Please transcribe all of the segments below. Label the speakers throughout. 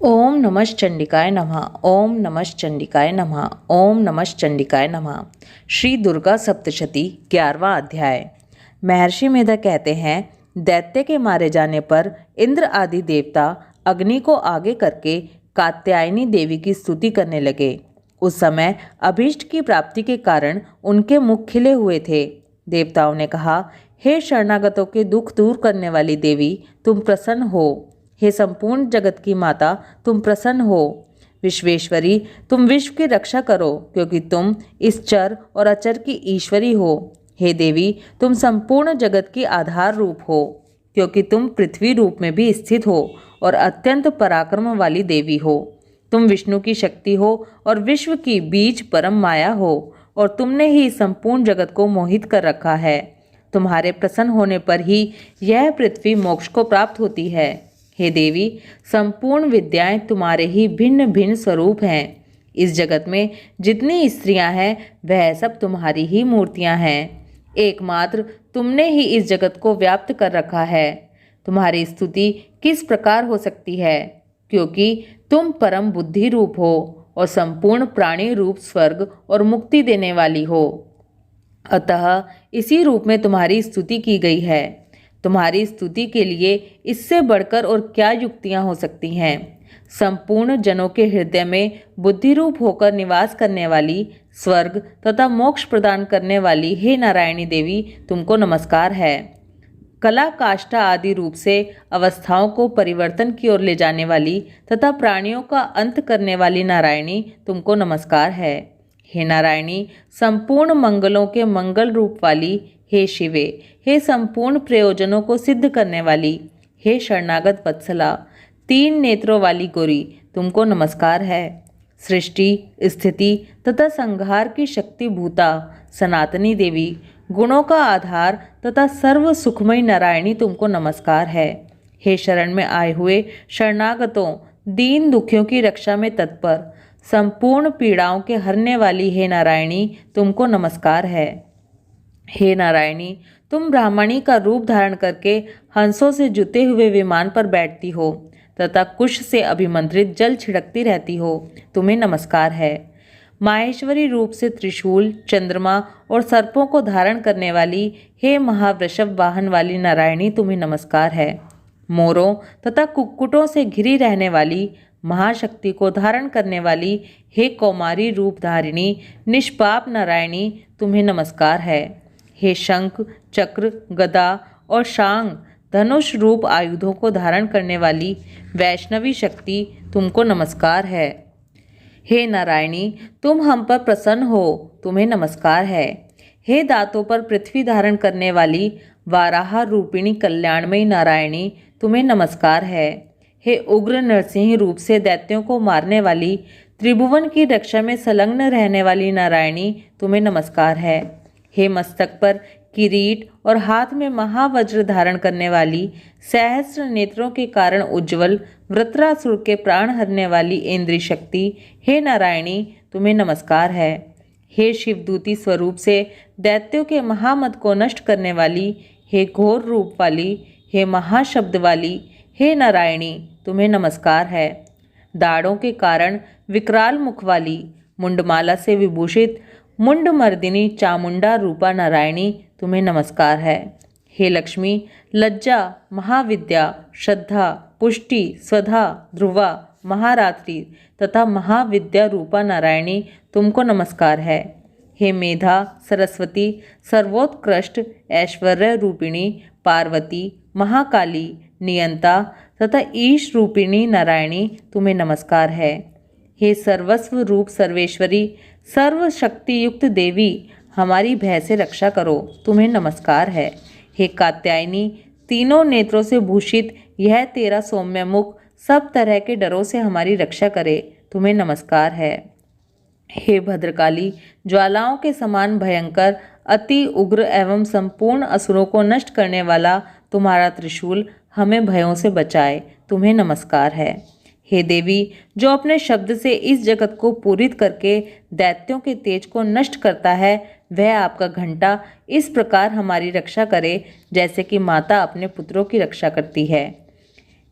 Speaker 1: ओम नमः चंडिकाय नमः। ओम नमः चंडिकाय नमः। ओम नमः चंडिकाय नमः। श्री दुर्गा सप्तशती 11वां अध्याय। महर्षि मेधा कहते हैं, दैत्य के मारे जाने पर इंद्र आदि देवता अग्नि को आगे करके कात्यायनी देवी की स्तुति करने लगे। उस समय अभीष्ट की प्राप्ति के कारण उनके मुख खिले हुए थे। देवताओं ने कहा, हे शरणागतों के दुख दूर करने वाली देवी, तुम प्रसन्न हो। हे संपूर्ण जगत की माता, तुम प्रसन्न हो। विश्वेश्वरी, तुम विश्व की रक्षा करो, क्योंकि तुम इस चर और अचर की ईश्वरी हो। हे देवी, तुम संपूर्ण जगत की आधार रूप हो, क्योंकि तुम पृथ्वी रूप में भी स्थित हो और अत्यंत पराक्रम वाली देवी हो। तुम विष्णु की शक्ति हो और विश्व की बीज परम माया हो, और तुमने ही संपूर्ण जगत को मोहित कर रखा है। तुम्हारे प्रसन्न होने पर ही यह पृथ्वी मोक्ष को प्राप्त होती है। हे देवी, संपूर्ण विद्याएं तुम्हारे ही भिन्न भिन्न स्वरूप हैं। इस जगत में जितनी स्त्रियां हैं वह सब तुम्हारी ही मूर्तियां हैं। एकमात्र तुमने ही इस जगत को व्याप्त कर रखा है। तुम्हारी स्तुति किस प्रकार हो सकती है, क्योंकि तुम परम बुद्धि रूप हो और संपूर्ण प्राणी रूप स्वर्ग और मुक्ति देने वाली हो। अतः इसी रूप में तुम्हारी स्तुति की गई है। तुम्हारी स्तुति के लिए इससे बढ़कर और क्या युक्तियां हो सकती हैं। संपूर्ण जनों के हृदय में बुद्धि रूप होकर निवास करने वाली, स्वर्ग तथा मोक्ष प्रदान करने वाली हे नारायणी देवी, तुमको नमस्कार है। कला काष्ठा आदि रूप से अवस्थाओं को परिवर्तन की ओर ले जाने वाली तथा प्राणियों का अंत करने वाली नारायणी, तुमको नमस्कार है। हे नारायणी, संपूर्ण मंगलों के मंगल रूप वाली, हे शिवे, हे संपूर्ण प्रयोजनों को सिद्ध करने वाली, हे शरणागत वत्सला, 3 नेत्रों वाली गौरी, तुमको नमस्कार है। सृष्टि, स्थिति तथा संहार की शक्ति भूता सनातनी देवी, गुणों का आधार तथा सर्व सुखमयी नारायणी, तुमको नमस्कार है। हे शरण में आए हुए शरणागतों, दीन दुखियों की रक्षा में तत्पर, संपूर्ण पीड़ाओं के हरने वाली हे नारायणी, तुमको नमस्कार है। हे नारायणी, तुम ब्राह्मणी का रूप धारण करके हंसों से जुते हुए विमान पर बैठती हो तथा कुश से अभिमंत्रित जल छिड़कती रहती हो, तुम्हें नमस्कार है। माहेश्वरी रूप से त्रिशूल, चंद्रमा और सर्पों को धारण करने वाली हे महावृषभ वाहन वाली नारायणी, तुम्हें नमस्कार है। मोरों तथा कुक्कुटों से घिरी रहने वाली, महाशक्ति को धारण करने वाली हे कौमारी रूप धारिणी निष्पाप नारायणी, तुम्हें नमस्कार है। हे शंख, चक्र, गदा और शांग धनुष रूप आयुधों को धारण करने वाली वैष्णवी शक्ति, तुमको नमस्कार है। हे नारायणी, तुम हम पर प्रसन्न हो, तुम्हें नमस्कार है। हे दांतों पर पृथ्वी धारण करने वाली वाराह रूपिणी कल्याणमयी नारायणी, तुम्हें नमस्कार है। हे उग्र नरसिंह रूप से दैत्यों को मारने वाली, त्रिभुवन की रक्षा में संलग्न रहने वाली नारायणी, तुम्हें नमस्कार है। हे मस्तक पर किरीट और हाथ में महावज्र धारण करने वाली, सहस्त्र नेत्रों के कारण उज्ज्वल, वृत्रासुर के प्राण हरने वाली इंद्रिय शक्ति, हे नारायणी, तुम्हें नमस्कार है। हे शिवदूती स्वरूप से दैत्यों के महामद को नष्ट करने वाली, हे घोर रूप वाली, हे महाशब्द वाली, हे नारायणी, तुम्हें नमस्कार है। दाढ़ों के कारण विकराल मुख वाली, मुंडमाला से विभूषित मुंडमर्दिनी चामुंडा रूपा नारायणी, तुम्हें नमस्कार है। हे लक्ष्मी, लज्जा, महाविद्या, श्रद्धा, पुष्टि, स्वधा, ध्रुवा, महारात्रि तथा महाविद्या रूपा नारायणी, तुमको नमस्कार है। हे मेधा, सरस्वती, सर्वोत्कृष्ट ऐश्वर्य रूपिणी पार्वती, महाकाली, नियंता तथा ईश रूपिणी नारायणी, तुम्हें नमस्कार है। हे सर्वस्व रूप सर्वेश्वरी, सर्वशक्ति युक्त देवी, हमारी भय से रक्षा करो, तुम्हें नमस्कार है। हे कात्यायनी, तीनों नेत्रों से भूषित यह तेरा सौम्य मुख सब तरह के डरों से हमारी रक्षा करे, तुम्हें नमस्कार है। हे भद्रकाली, ज्वालाओं के समान भयंकर, अति उग्र एवं संपूर्ण असुरों को नष्ट करने वाला तुम्हारा त्रिशूल हमें भयों से बचाए, तुम्हें नमस्कार है। हे देवी, जो अपने शब्द से इस जगत को पूरित करके दैत्यों के तेज को नष्ट करता है, वह आपका घंटा इस प्रकार हमारी रक्षा करे जैसे कि माता अपने पुत्रों की रक्षा करती है।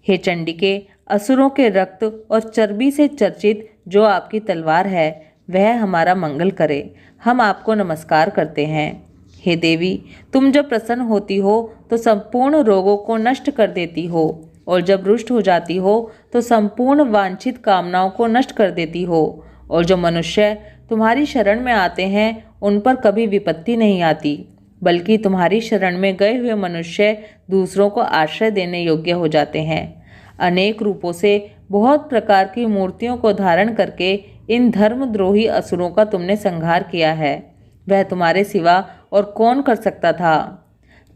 Speaker 1: हे चंडिके, असुरों के रक्त और चर्बी से चर्चित जो आपकी तलवार है वह हमारा मंगल करे। हम आपको नमस्कार करते हैं। हे देवी, तुम जब प्रसन्न होती हो तो संपूर्ण रोगों को नष्ट कर देती हो, और जब रुष्ट हो जाती हो तो संपूर्ण वांछित कामनाओं को नष्ट कर देती हो। और जो मनुष्य तुम्हारी शरण में आते हैं उन पर कभी विपत्ति नहीं आती, बल्कि तुम्हारी शरण में गए हुए मनुष्य दूसरों को आश्रय देने योग्य हो जाते हैं। अनेक रूपों से बहुत प्रकार की मूर्तियों को धारण करके इन धर्मद्रोही असुरों का तुमने संहार किया है। वह तुम्हारे सिवा और कौन कर सकता था।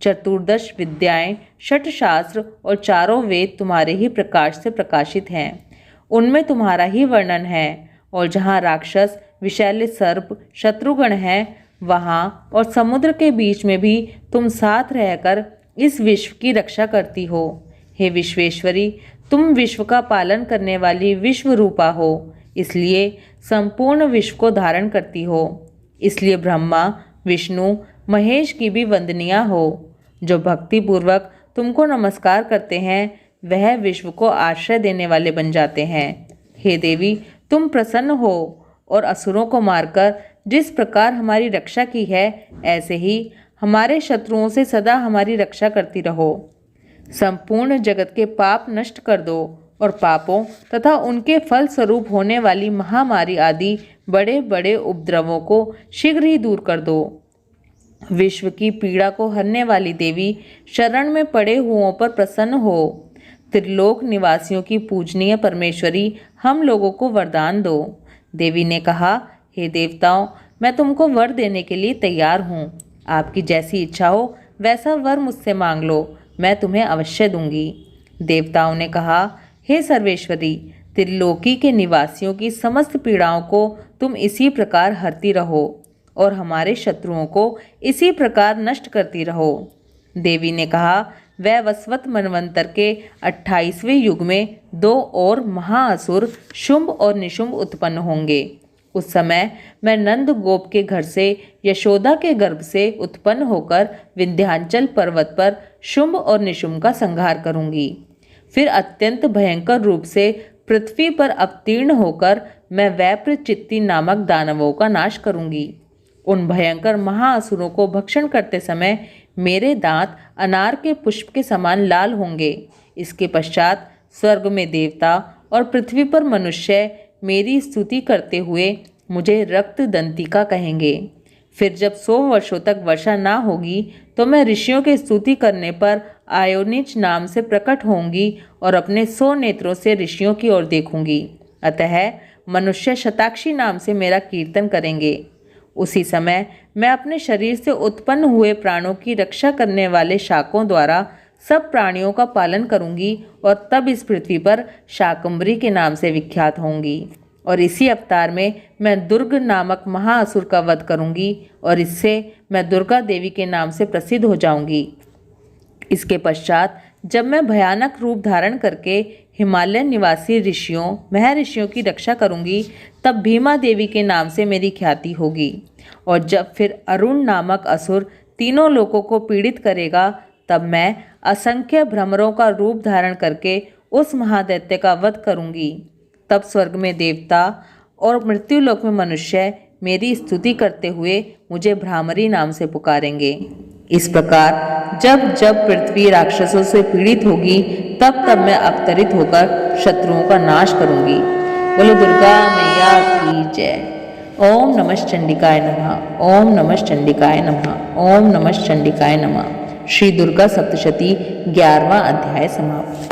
Speaker 1: चतुर्दश विद्याएं, षट शास्त्र और चारों वेद तुम्हारे ही प्रकाश से प्रकाशित हैं। उनमें तुम्हारा ही वर्णन है। और जहाँ राक्षस, विषैले सर्प, शत्रुगण हैं, वहाँ और समुद्र के बीच में भी तुम साथ रहकर इस विश्व की रक्षा करती हो। हे विश्वेश्वरी, तुम विश्व का पालन करने वाली विश्व रूपा हो, इसलिए संपूर्ण विश्व को धारण करती हो। इसलिए ब्रह्मा, विष्णु, महेश की भी वंदनीय हो। जो भक्ति पूर्वक तुमको नमस्कार करते हैं वह विश्व को आश्रय देने वाले बन जाते हैं। हे देवी, तुम प्रसन्न हो और असुरों को मारकर जिस प्रकार हमारी रक्षा की है, ऐसे ही हमारे शत्रुओं से सदा हमारी रक्षा करती रहो। संपूर्ण जगत के पाप नष्ट कर दो और पापों तथा उनके फल स्वरूप होने वाली महामारी आदि बड़े बड़े उपद्रवों को शीघ्र ही दूर कर दो। विश्व की पीड़ा को हरने वाली देवी, शरण में पड़े हुओं पर प्रसन्न हो। त्रिलोक निवासियों की पूजनीय परमेश्वरी, हम लोगों को वरदान दो। देवी ने कहा, हे देवताओं, मैं तुमको वर देने के लिए तैयार हूँ। आपकी जैसी इच्छा हो वैसा वर मुझसे मांग लो, मैं तुम्हें अवश्य दूंगी। देवताओं ने कहा, हे सर्वेश्वरी, त्रिलोकी के निवासियों की समस्त पीड़ाओं को तुम इसी प्रकार हरती रहो और हमारे शत्रुओं को इसी प्रकार नष्ट करती रहो। देवी ने कहा, वह वसवत मनवंतर के 28वें युग में 2 और महाअसुर शुंभ और निशुंभ उत्पन्न होंगे। उस समय मैं नंद गोप के घर से, यशोदा के गर्भ से उत्पन्न होकर विंध्याचल पर्वत पर शुंभ और निशुंभ का संहार करूंगी। फिर अत्यंत भयंकर रूप से पृथ्वी पर अवतीर्ण होकर मैं वैप्र चित्ती नामक दानवों का नाश करूंगी। उन भयंकर महाअसुरों को भक्षण करते समय मेरे दांत अनार के पुष्प के समान लाल होंगे। इसके पश्चात स्वर्ग में देवता और पृथ्वी पर मनुष्य मेरी स्तुति करते हुए मुझे रक्त दंतिका कहेंगे। फिर जब 100 वर्षों तक वर्षा ना होगी तो मैं ऋषियों के स्तुति करने पर आयोनिच नाम से प्रकट होंगी और अपने 100 नेत्रों से ऋषियों की ओर देखूंगी। अतः मनुष्य शताक्षी नाम से मेरा कीर्तन करेंगे। उसी समय मैं अपने शरीर से उत्पन्न हुए प्राणों की रक्षा करने वाले शाकों द्वारा सब प्राणियों का पालन करूंगी और तब इस पृथ्वी पर शाकंभरी के नाम से विख्यात होंगी। और इसी अवतार में मैं दुर्ग नामक महाअसुर का वध करूंगी और इससे मैं दुर्गा देवी के नाम से प्रसिद्ध हो जाऊंगी। इसके पश्चात जब मैं भयानक रूप धारण करके हिमालय निवासी ऋषियों, महर्षियों की रक्षा करूंगी, तब भीमा देवी के नाम से मेरी ख्याति होगी। और जब फिर अरुण नामक असुर तीनों लोगों को पीड़ित करेगा, तब मैं असंख्य भ्रमरों का रूप धारण करके उस महादैत्य का वध करूंगी। तब स्वर्ग में देवता और मृत्युलोक में मनुष्य मेरी स्तुति करते हुए मुझे भ्रामरी नाम से पुकारेंगे। इस प्रकार जब जब पृथ्वी राक्षसों से पीड़ित होगी, तब तब मैं अवतरित होकर शत्रुओं का नाश करूंगी। बोलो दुर्गा मैया की जय। ओम नमः चंडिकाय नमः। ओम नमः चंडिकाय नमः। ओम नमः चंडिकाय नमः। श्री दुर्गा सप्तशती 11वां अध्याय समाप्त।